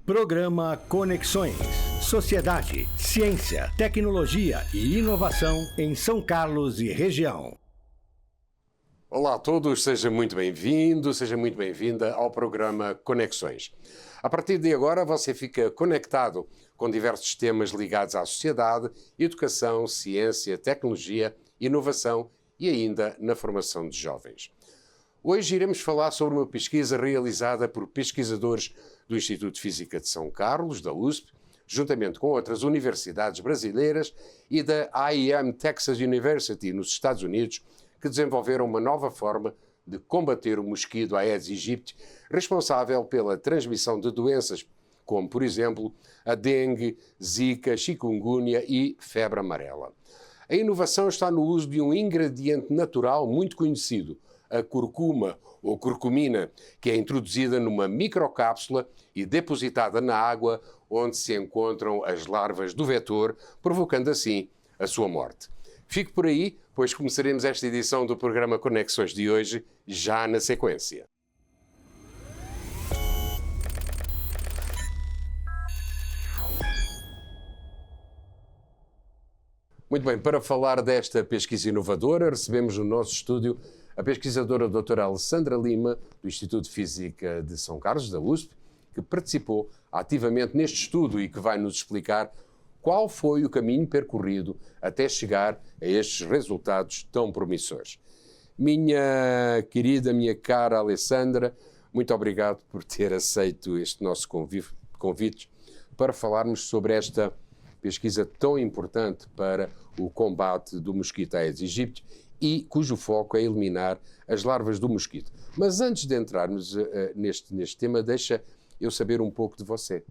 Programa Conexões. Sociedade, ciência, tecnologia e inovação em São Carlos e região. Olá a todos, seja muito bem-vindo, seja muito bem-vinda ao programa Conexões. A partir de agora você fica conectado com diversos temas ligados à sociedade, educação, ciência, tecnologia, inovação e ainda na formação de jovens. Hoje iremos falar sobre uma pesquisa realizada por pesquisadores do Instituto de Física de São Carlos, da USP, juntamente com outras universidades brasileiras e da IEM Texas University, nos Estados Unidos, que desenvolveram uma nova forma de combater o mosquito Aedes aegypti, responsável pela transmissão de doenças como, por exemplo, a dengue, zika, chikungunya e febre amarela. A inovação está no uso de um ingrediente natural muito conhecido, a curcuma ou curcumina, que é introduzida numa microcápsula e depositada na água onde se encontram as larvas do vetor, provocando assim a sua morte. Fique por aí, pois começaremos esta edição do programa Conexões de hoje já na sequência. Muito bem, para falar desta pesquisa inovadora, recebemos no nosso estúdio a pesquisadora doutora Alessandra Lima, do Instituto de Física de São Carlos, da USP, que participou ativamente neste estudo e que vai nos explicar qual foi o caminho percorrido até chegar a estes resultados tão promissores. Minha querida, minha cara Alessandra, muito obrigado por ter aceito este nosso convite para falarmos sobre esta pesquisa tão importante para o combate do mosquito Aedes aegypti e cujo foco é eliminar as larvas do mosquito. Mas antes de entrarmos neste tema, deixa eu saber um pouco de você.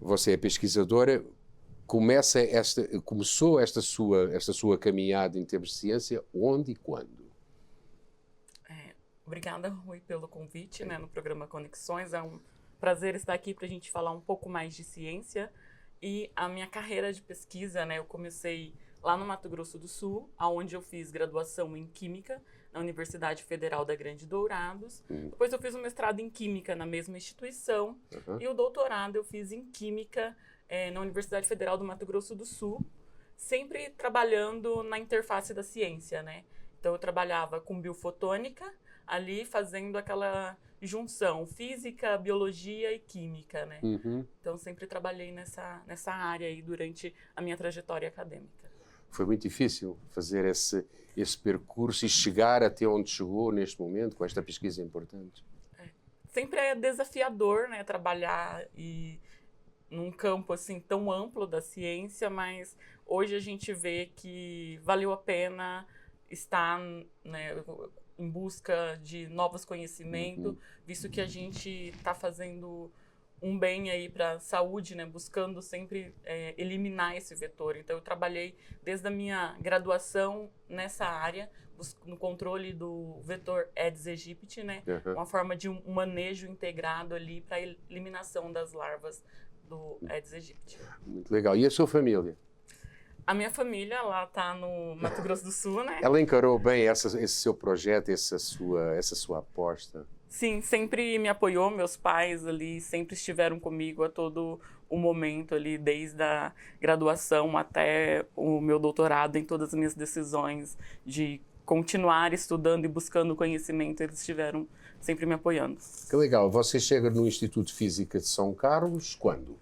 Você é pesquisadora, começou esta sua caminhada em termos de ciência, onde e quando? Obrigada, Rui, pelo convite no programa Conexões. É um prazer estar aqui para a gente falar um pouco mais de ciência. E a minha carreira de pesquisa, eu comecei lá no Mato Grosso do Sul, onde eu fiz graduação em Química na Universidade Federal da Grande Dourados. Depois eu fiz um mestrado em Química na mesma instituição. E o doutorado eu fiz em Química na Universidade Federal do Mato Grosso do Sul, sempre trabalhando na interface da ciência, Então eu trabalhava com biofotônica, ali fazendo aquela junção física, biologia e química, Então sempre trabalhei nessa área aí durante a minha trajetória acadêmica. Foi muito difícil fazer esse percurso e chegar até onde chegou neste momento, com esta pesquisa importante? Sempre é desafiador, trabalhar num campo assim tão amplo da ciência, mas hoje a gente vê que valeu a pena estar, em busca de novos conhecimentos, visto que a gente está fazendo um bem aí para a saúde, buscando sempre eliminar esse vetor. Então eu trabalhei desde a minha graduação nessa área, no controle do vetor Aedes aegypti, uma forma de um manejo integrado ali para a eliminação das larvas do Aedes aegypti. Muito legal. E a sua família? A minha família, ela está no Mato Grosso do Sul, Ela encarou bem esse seu projeto, essa sua aposta? Sim, sempre me apoiou, meus pais ali sempre estiveram comigo a todo o momento ali, desde a graduação até o meu doutorado, em todas as minhas decisões de continuar estudando e buscando conhecimento, eles estiveram sempre me apoiando. Que legal. Você chega no Instituto de Física de São Carlos quando?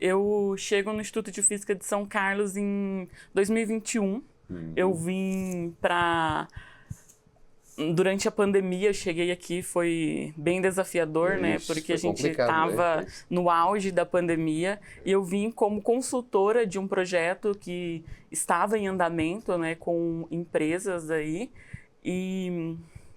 Eu chego no Instituto de Física de São Carlos em 2021. Eu vim durante a pandemia, eu cheguei aqui, foi bem desafiador, porque a gente estava no auge da pandemia, e eu vim como consultora de um projeto que estava em andamento, com empresas aí, e...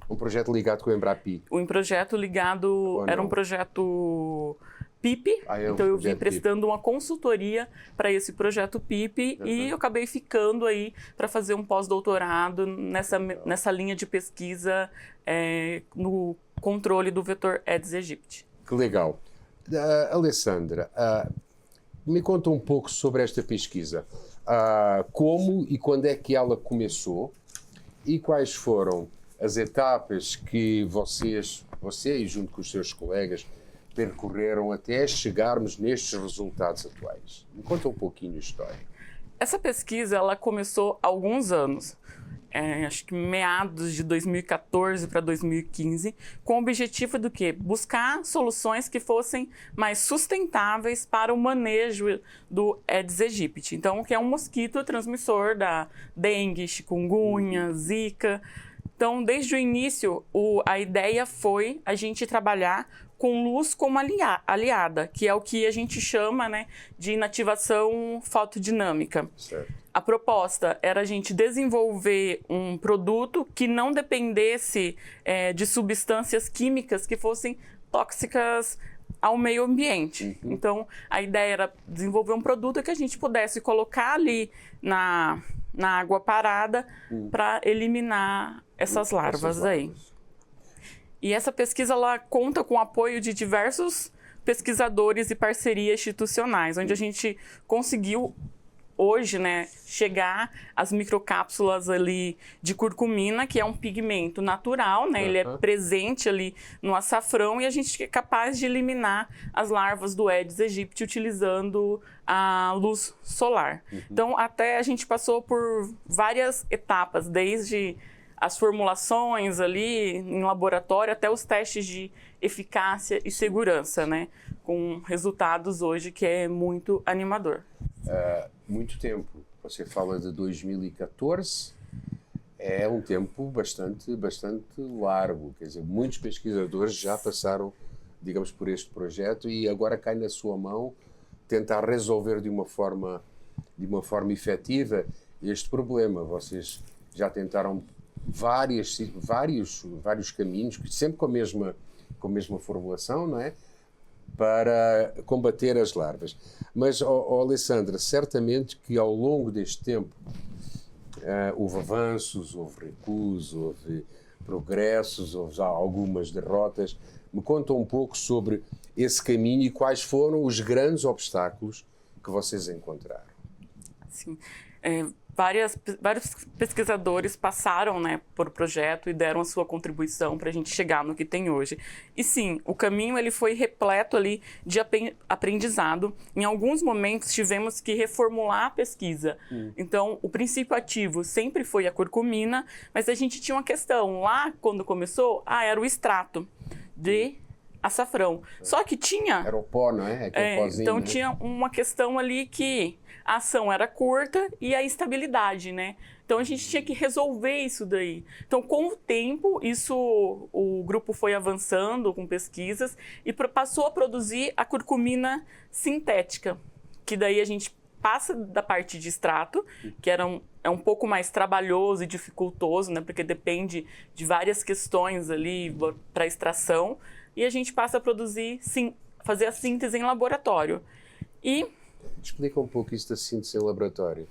Um projeto ligado com o Embrapi? Um projeto ligado... Era um projeto PIP, então eu vim prestando uma consultoria para esse projeto PIP e eu acabei ficando aí para fazer um pós-doutorado nessa linha de pesquisa no controle do vetor Aedes aegypti. Que legal. Alessandra, me conta um pouco sobre esta pesquisa. Como e quando é que ela começou e quais foram as etapas que você junto com os seus colegas, percorreram até chegarmos nestes resultados atuais? Me conta um pouquinho a história. Essa pesquisa, ela começou há alguns anos, acho que meados de 2014 para 2015, com o objetivo do quê? Buscar soluções que fossem mais sustentáveis para o manejo do Aedes aegypti. Então, que é um mosquito transmissor da dengue, chikungunya, zika. Então, desde o início, a ideia foi a gente trabalhar com luz como aliada, que é o que a gente chama, né, de inativação fotodinâmica. Certo. A proposta era a gente desenvolver um produto que não dependesse de substâncias químicas que fossem tóxicas ao meio ambiente. Uhum. Então, a ideia era desenvolver um produto que a gente pudesse colocar ali na água parada para eliminar essas larvas aí. E essa pesquisa ela conta com o apoio de diversos pesquisadores e parcerias institucionais, onde a gente conseguiu hoje, né, chegar às microcápsulas ali de curcumina, que é um pigmento natural, né, ele é presente ali no açafrão e a gente é capaz de eliminar as larvas do Aedes aegypti utilizando a luz solar. Então, até a gente passou por várias etapas, desde as formulações ali em laboratório até os testes de eficácia e segurança, né? Com resultados hoje que é muito animador. Muito tempo. Você fala de 2014, é um tempo bastante largo. Quer dizer, muitos pesquisadores já passaram, digamos, por este projeto e agora cai na sua mão tentar resolver de uma forma efetiva este problema. Vocês já tentaram vários caminhos, sempre com a mesma formulação, não é? Para combater as larvas. Mas, Alessandra, certamente que ao longo deste tempo houve avanços, houve recuos, houve progressos, houve já algumas derrotas. Me conta um pouco sobre esse caminho e quais foram os grandes obstáculos que vocês encontraram. Sim. Vários pesquisadores passaram, né, por o projeto e deram a sua contribuição para a gente chegar no que tem hoje. E sim, o caminho ele foi repleto ali de aprendizado. Em alguns momentos tivemos que reformular a pesquisa. Então, o princípio ativo sempre foi a curcumina, mas a gente tinha uma questão. Lá, quando começou, era o extrato de açafrão. Só que tinha... Era o pó, não é? Aquele pozinho, então, né? tinha uma questão ali que a ação era curta e a estabilidade, né? Então, a gente tinha que resolver isso daí. Então, com o tempo, o grupo foi avançando com pesquisas e passou a produzir a curcumina sintética, que daí a gente passa da parte de extrato, que é um pouco mais trabalhoso e dificultoso, né? Porque depende de várias questões ali para extração, e a gente passa a produzir, fazer a síntese em laboratório. E... Explica um pouco isso da síntese em laboratório.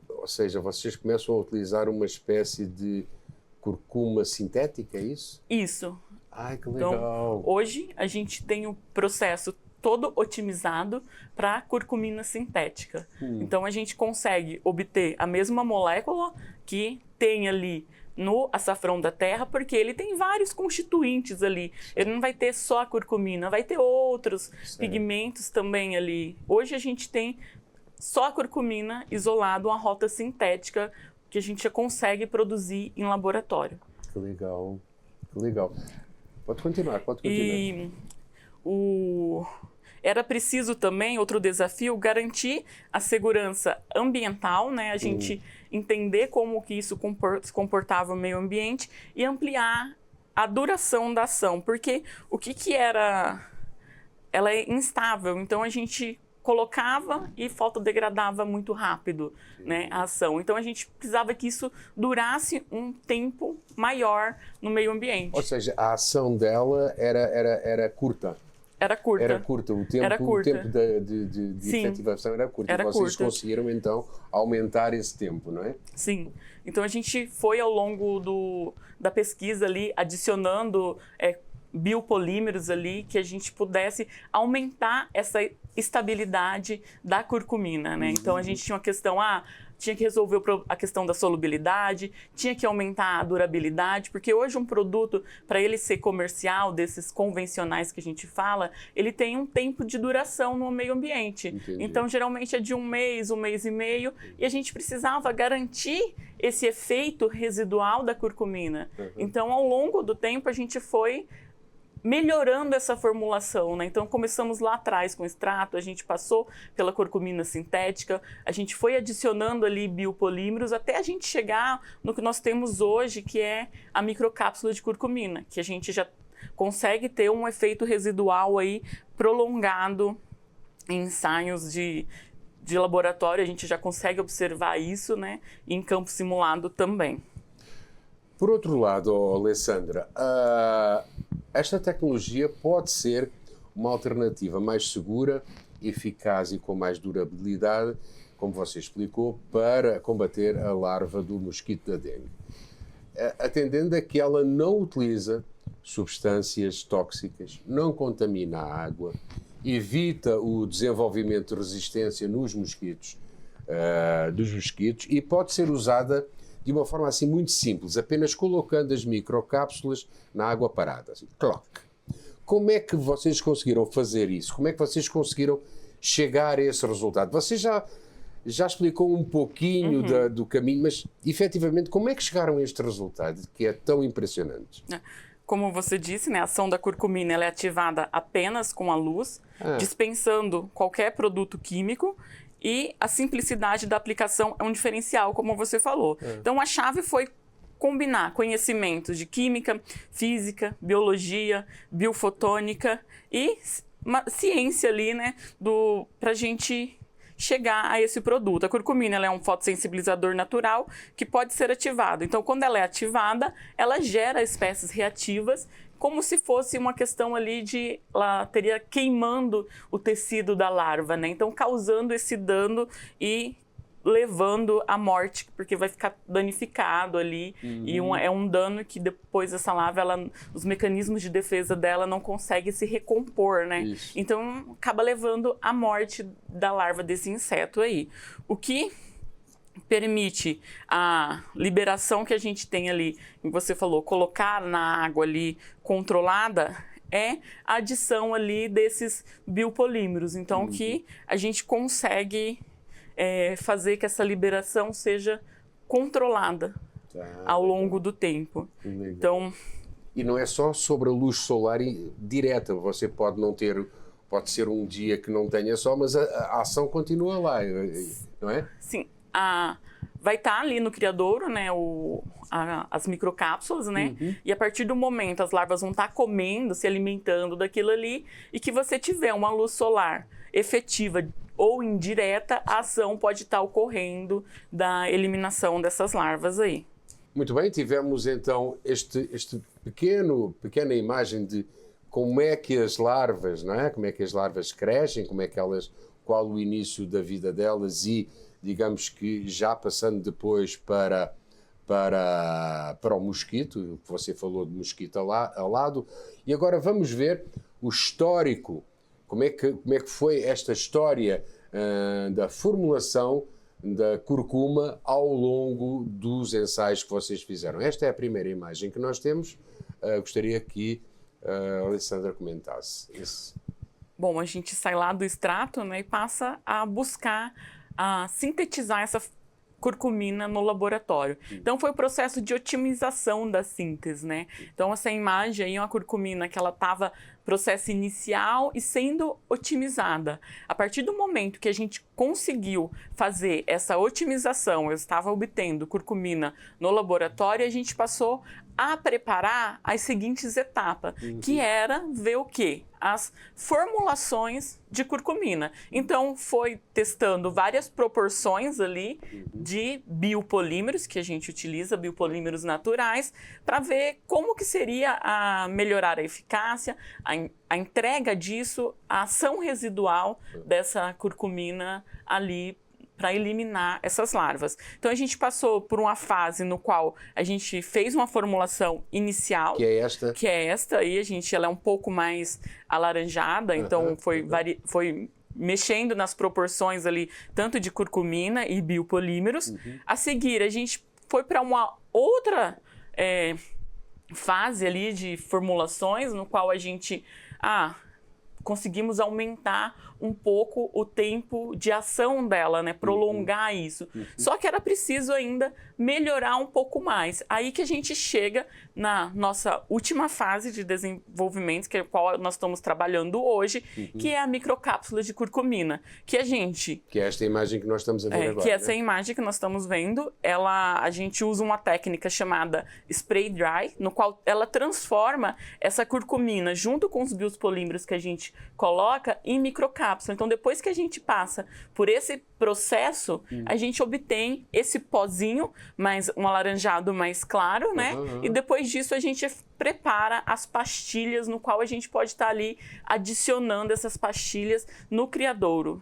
Ou seja, vocês começam a utilizar uma espécie de curcuma sintética, é isso? Isso. Ai, que legal. Então, hoje a gente tem o processo todo otimizado para curcumina sintética. Então, a gente consegue obter a mesma molécula que tem ali no açafrão da terra, porque ele tem vários constituintes ali. Ele não vai ter só a curcumina, vai ter outros pigmentos também ali. Hoje a gente tem só a curcumina isolado, uma rota sintética que a gente já consegue produzir em laboratório. Que legal, que legal. Pode continuar. E era preciso também, outro desafio, garantir a segurança ambiental, né? A gente entender como que isso se comportava no meio ambiente e ampliar a duração da ação. Porque o que era... Ela é instável, então a gente colocava e fotodegradava muito rápido, né, a ação. Então a gente precisava que isso durasse um tempo maior no meio ambiente. Ou seja, a ação dela era curta. Era curta. Era curta. O tempo de efetivação era curto. E vocês conseguiram, então, aumentar esse tempo, não é? Sim. Então, a gente foi, ao longo da pesquisa ali, adicionando biopolímeros ali, que a gente pudesse aumentar essa estabilidade da curcumina, né? Então, a gente tinha uma questão, tinha que resolver a questão da solubilidade, tinha que aumentar a durabilidade, porque hoje um produto, para ele ser comercial, desses convencionais que a gente fala, ele tem um tempo de duração no meio ambiente. Entendi. Então, geralmente é de um mês e meio, e a gente precisava garantir esse efeito residual da curcumina. Então, ao longo do tempo, a gente foi melhorando essa formulação, né? Então, começamos lá atrás com extrato, a gente passou pela curcumina sintética, a gente foi adicionando ali biopolímeros até a gente chegar no que nós temos hoje, que é a microcápsula de curcumina, que a gente já consegue ter um efeito residual aí prolongado em ensaios de laboratório, a gente já consegue observar isso, né? E em campo simulado também. Por outro lado, Alessandra, esta tecnologia pode ser uma alternativa mais segura, eficaz e com mais durabilidade, como você explicou, para combater a larva do mosquito da dengue. Atendendo a que ela não utiliza substâncias tóxicas, não contamina a água, evita o desenvolvimento de resistência nos mosquitos, dos mosquitos, e pode ser usada de uma forma assim muito simples, apenas colocando as microcápsulas na água parada. Assim, cloc. Como é que vocês conseguiram fazer isso? Como é que vocês conseguiram chegar a esse resultado? Você já explicou um pouquinho do caminho, mas efetivamente como é que chegaram a este resultado que é tão impressionante? Como você disse, né, a ação da curcumina ela é ativada apenas com a luz, dispensando qualquer produto químico. E a simplicidade da aplicação é um diferencial, como você falou. Então, a chave foi combinar conhecimentos de química, física, biologia, biofotônica e uma ciência ali, né, para a gente chegar a esse produto. A curcumina ela é um fotossensibilizador natural que pode ser ativado. Então, quando ela é ativada, ela gera espécies reativas, como se fosse uma questão ali de ela teria queimando o tecido da larva, né? Então, causando esse dano e levando à morte, porque vai ficar danificado ali. E é um dano que depois essa larva, os mecanismos de defesa dela não conseguem se recompor, né? Isso. Então, acaba levando à morte da larva desse inseto aí. O que permite a liberação que a gente tem ali, como você falou, colocar na água ali controlada, é a adição ali desses biopolímeros. Então, que a gente consegue fazer que essa liberação seja controlada ao longo do tempo. Então, e não é só sobre a luz solar direta, você pode não ter, pode ser um dia que não tenha sol, mas a ação continua lá, não é? Sim. Vai estar ali no criadouro, né, as microcápsulas, né? E a partir do momento as larvas vão estar comendo, se alimentando daquilo ali, e que você tiver uma luz solar efetiva ou indireta, a ação pode estar ocorrendo da eliminação dessas larvas aí. Muito bem, tivemos então este pequena imagem de como é que as larvas, não é? Como é que as larvas crescem, qual o início da vida delas e digamos que já passando depois para o mosquito, que você falou de mosquito ao lado, e agora vamos ver o histórico, como é que foi esta história da formulação da curcuma ao longo dos ensaios que vocês fizeram. Esta é a primeira imagem que nós temos, gostaria que a Alessandra comentasse isso. Bom, a gente sai lá do extrato, né, e passa a buscar a sintetizar essa curcumina no laboratório. Então, foi o processo de otimização da síntese, né? Então, essa imagem aí é uma curcumina que ela estava processo inicial e sendo otimizada. A partir do momento que a gente conseguiu fazer essa otimização, eu estava obtendo curcumina no laboratório, a gente passou a preparar as seguintes etapas, que era ver o quê? As formulações de curcumina. Então, foi testando várias proporções ali de biopolímeros, que a gente utiliza, biopolímeros naturais, para ver como que seria melhorar a eficácia, a entrega disso, a ação residual dessa curcumina ali para eliminar essas larvas. Então, a gente passou por uma fase no qual a gente fez uma formulação inicial. Que é esta? Que é esta aí, ela é um pouco mais alaranjada, então foi mexendo nas proporções ali, tanto de curcumina e biopolímeros. A seguir, a gente foi para uma outra fase ali de formulações, no qual a gente conseguimos aumentar um pouco o tempo de ação dela, né? Prolongar isso. Só que era preciso ainda melhorar um pouco mais. Aí que a gente chega na nossa última fase de desenvolvimento, que é a qual nós estamos trabalhando hoje, que é a microcápsula de curcumina, que a gente... Que é esta imagem que nós estamos a ver agora. Que essa imagem que nós estamos vendo, a gente usa uma técnica chamada spray dry, no qual ela transforma essa curcumina junto com os biopolímeros que a gente coloca em microcápsula. Então, depois que a gente passa por esse processo, a gente obtém esse pozinho, um alaranjado mais claro, né? E depois disso a gente prepara as pastilhas, no qual a gente pode estar ali adicionando essas pastilhas no criadouro.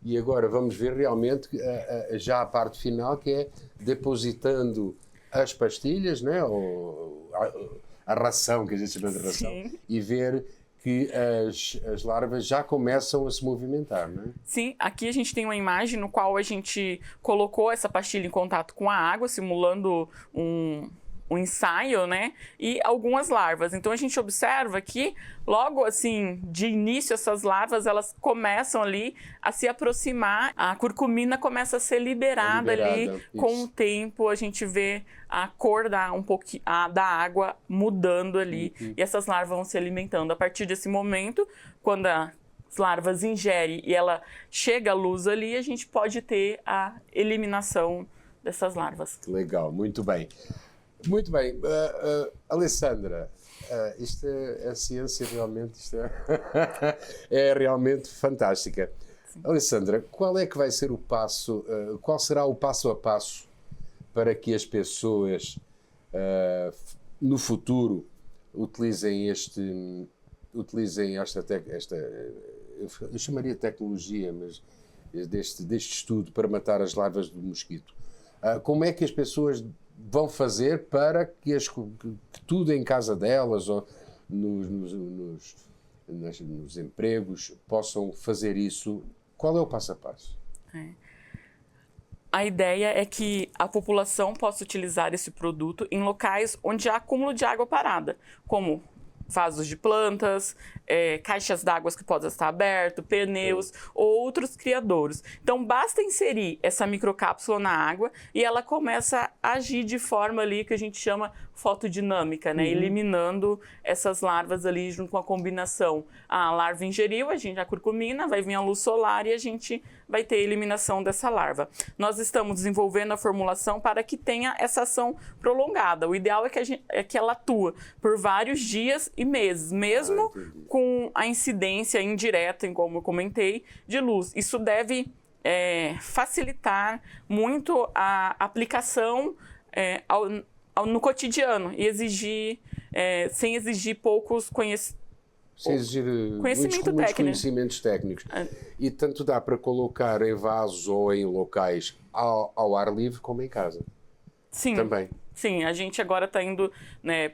E agora vamos ver realmente já a parte final, que é depositando as pastilhas, né? A ração, que a gente chama de ração, e ver que as larvas já começam a se movimentar, não é? Sim, aqui a gente tem uma imagem no qual a gente colocou essa pastilha em contato com a água, simulando um ensaio, né? E algumas larvas. Então a gente observa que logo assim, de início, essas larvas, elas começam ali a se aproximar, a curcumina começa a ser liberada ali. Isso. Com o tempo a gente vê a cor da água mudando ali, e essas larvas vão se alimentando. A partir desse momento, quando as larvas ingerem e ela chega à luz ali, a gente pode ter a eliminação dessas larvas. Legal, muito bem. Muito bem, Alessandra, a ciência realmente é realmente fantástica. Sim. Alessandra, qual é que vai ser o passo, qual será o passo a passo para que as pessoas no futuro utilizem esta eu chamaria de tecnologia, mas deste estudo para matar as larvas do mosquito? Como é que as pessoas vão fazer para que tudo em casa delas ou nos empregos possam fazer isso? Qual é o passo a passo? A ideia é que a população possa utilizar esse produto em locais onde há acúmulo de água parada, como vasos de plantas, caixas d'água que podem estar abertos, pneus ou outros criadouros. Então, basta inserir essa microcápsula na água e ela começa a agir de forma ali que a gente chama fotodinâmica, né? Eliminando essas larvas ali junto com a combinação. A larva ingeriu, a curcumina, vai vir a luz solar e a gente vai ter a eliminação dessa larva. Nós estamos desenvolvendo a formulação para que tenha essa ação prolongada. O ideal é que ela atua por vários dias e meses, mesmo com a incidência indireta, como eu comentei, de luz. Isso deve facilitar muito a aplicação no cotidiano e sem exigir poucos conhecimentos. Sem exigir muitos conhecimentos técnicos. E tanto dá para colocar em vasos ou em locais ao ar livre como em casa. Sim. Também. Sim, a gente agora está indo, né?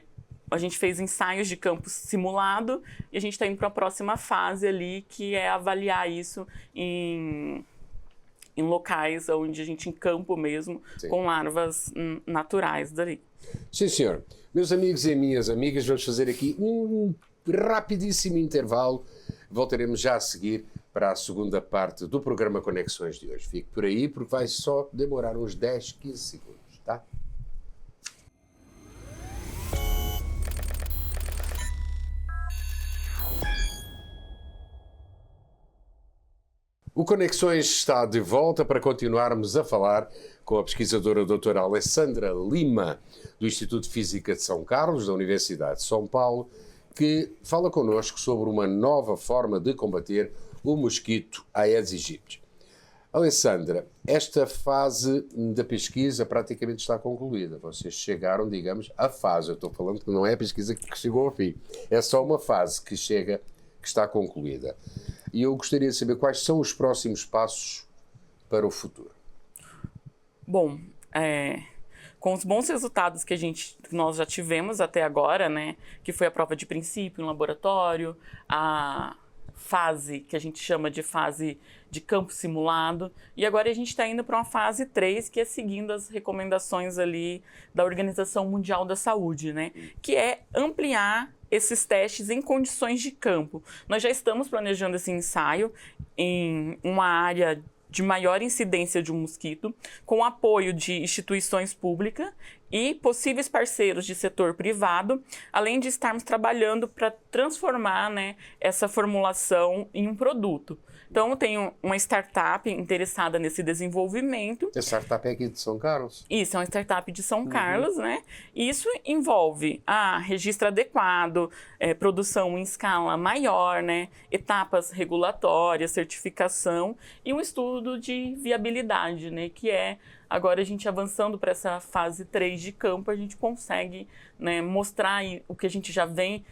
A gente fez ensaios de campo simulado e a gente está indo para a próxima fase ali, que é avaliar isso em locais onde a gente, em campo mesmo, com larvas naturais dali. Sim, senhor. Meus amigos e minhas amigas, vamos fazer aqui um rapidíssimo intervalo. Voltaremos já a seguir para a segunda parte do programa Conexões de hoje. Fique por aí, porque vai só demorar uns 10, 15 segundos, tá? O Conexões está de volta para continuarmos a falar com a pesquisadora doutora Alessandra Lima, do Instituto de Física de São Carlos, da Universidade de São Paulo, que fala connosco sobre uma nova forma de combater o mosquito Aedes aegypti. Alessandra, esta fase da pesquisa praticamente está concluída. Vocês chegaram, digamos, à fase. Eu estou falando que não é a pesquisa que chegou ao fim. É só uma fase que está concluída. E eu gostaria de saber quais são os próximos passos para o futuro. Bom, com os bons resultados que nós já tivemos até agora, né, que foi a prova de princípio em laboratório, a fase que a gente chama de fase de campo simulado, e agora a gente está indo para uma fase 3, que é seguindo as recomendações ali da Organização Mundial da Saúde, né? Que é ampliar esses testes em condições de campo. Nós já estamos planejando esse ensaio em uma área de maior incidência de um mosquito, com apoio de instituições públicas e possíveis parceiros de setor privado, além de estarmos trabalhando para transformar, né, essa formulação em um produto. Então, eu tenho uma startup interessada nesse desenvolvimento. A startup é aqui de São Carlos? Isso, é uma startup de São Carlos, né? E isso envolve registro adequado, produção em escala maior, né? Etapas regulatórias, certificação e um estudo de viabilidade, né? Que é, agora a gente avançando para essa fase 3 de campo, a gente consegue, né, mostrar o que a gente já vem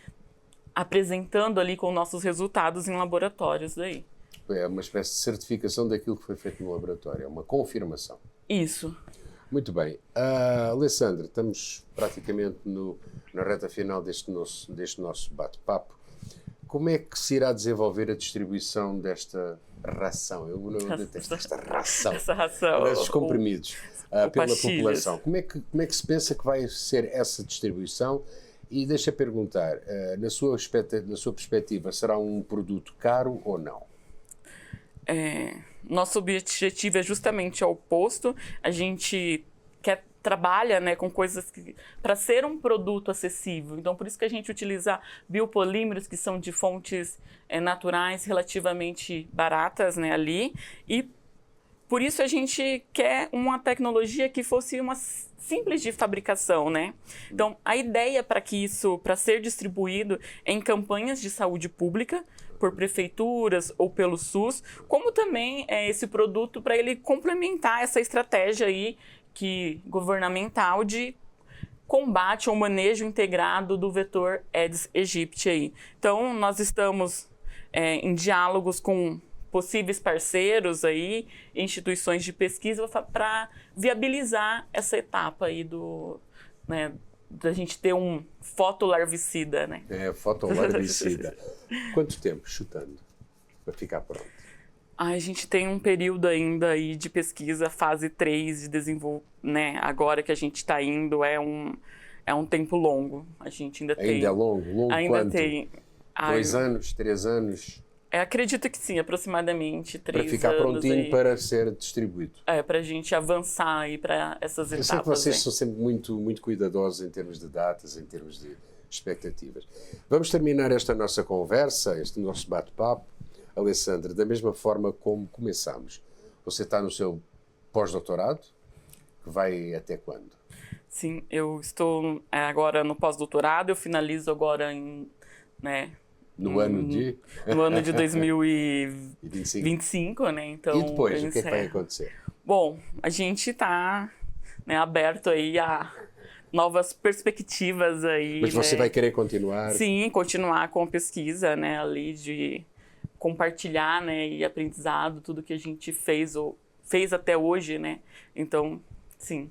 apresentando ali com nossos resultados em laboratórios daí. É uma espécie de certificação daquilo que foi feito no laboratório, é uma confirmação. Isso. Muito bem. Alessandra, estamos praticamente na reta final deste nosso bate-papo. Como é que se irá desenvolver a distribuição desta ração? Eu não detesto esta ração. Essa ração. Desses comprimidos pela pastilhas. população. Como é que se pensa que vai ser essa distribuição? E deixa perguntar, na sua perspectiva, será um produto caro ou não? Nosso objetivo é justamente o oposto. A gente trabalha, né, com coisas para ser um produto acessível. Então, por isso que a gente utiliza biopolímeros, que são de fontes naturais relativamente baratas, né, ali. E por isso a gente quer uma tecnologia que fosse uma simples de fabricação, né? Então, a ideia para ser distribuído em campanhas de saúde pública, por prefeituras ou pelo SUS, como também esse produto para ele complementar essa estratégia aí governamental de combate ao manejo integrado do vetor Aedes aegypti aí. Então, nós estamos em diálogos com possíveis parceiros aí, instituições de pesquisa para viabilizar essa etapa aí da gente ter um fotolarvicida, né? Fotolarvicida. Quanto tempo chutando para ficar pronto? A gente tem um período ainda aí de pesquisa, fase 3 de desenvolvimento, né? Agora que a gente está indo, é um tempo longo. A gente ainda tem... Ainda é longo? Longo ainda quanto? tem... 2 anos? 3 anos? Acredito que sim, aproximadamente 3 anos. Para ficar prontinho aí, para ser distribuído. para a gente avançar aí para essas etapas. Eu sei que vocês são sempre muito, muito cuidadosos em termos de datas, em termos de expectativas. Vamos terminar esta nossa conversa, este nosso bate-papo, Alessandra, da mesma forma como começámos. Você está no seu pós-doutorado, que vai até quando? Sim, eu estou agora no pós-doutorado, eu finalizo agora no ano de 2025, né? Então, e depois, o que é que vai acontecer? Bom, a gente está aberto aí a novas perspectivas aí. Mas você vai querer continuar? Sim, continuar com a pesquisa, né? Ali de compartilhar, né? E aprendizado, tudo que a gente fez até hoje, né? Então, sim,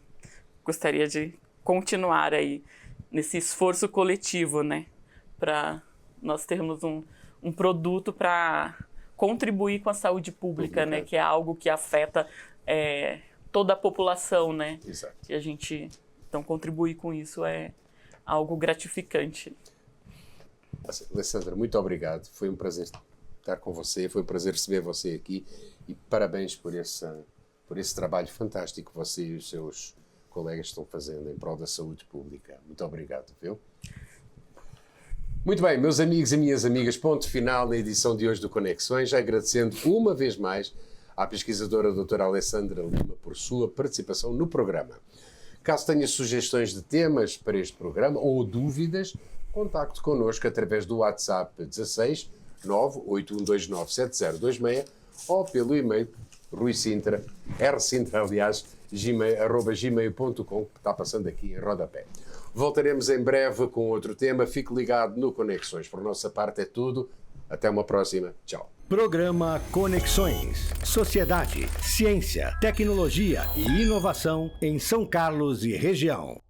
gostaria de continuar aí nesse esforço coletivo, né? Para nós termos um produto para contribuir com a saúde pública, né? Que é algo que afeta toda a população, né? Exato. E a gente, então, contribuir com isso é algo gratificante. Alessandra, muito obrigado. Foi um prazer estar com você, foi um prazer receber você aqui e parabéns por esse trabalho fantástico que você e os seus colegas estão fazendo em prol da saúde pública. Muito obrigado, viu? Muito bem, meus amigos e minhas amigas, ponto final na edição de hoje do Conexões, agradecendo uma vez mais à pesquisadora doutora Alessandra Lima por sua participação no programa. Caso tenha sugestões de temas para este programa ou dúvidas, contacte connosco através do WhatsApp 16 981297026 ou pelo e-mail ruisintra, @gmail.com, que está passando aqui em rodapé. Voltaremos em breve com outro tema. Fique ligado no Conexões. Por nossa parte é tudo. Até uma próxima. Tchau. Programa Conexões. Sociedade, ciência, tecnologia e inovação em São Carlos e região.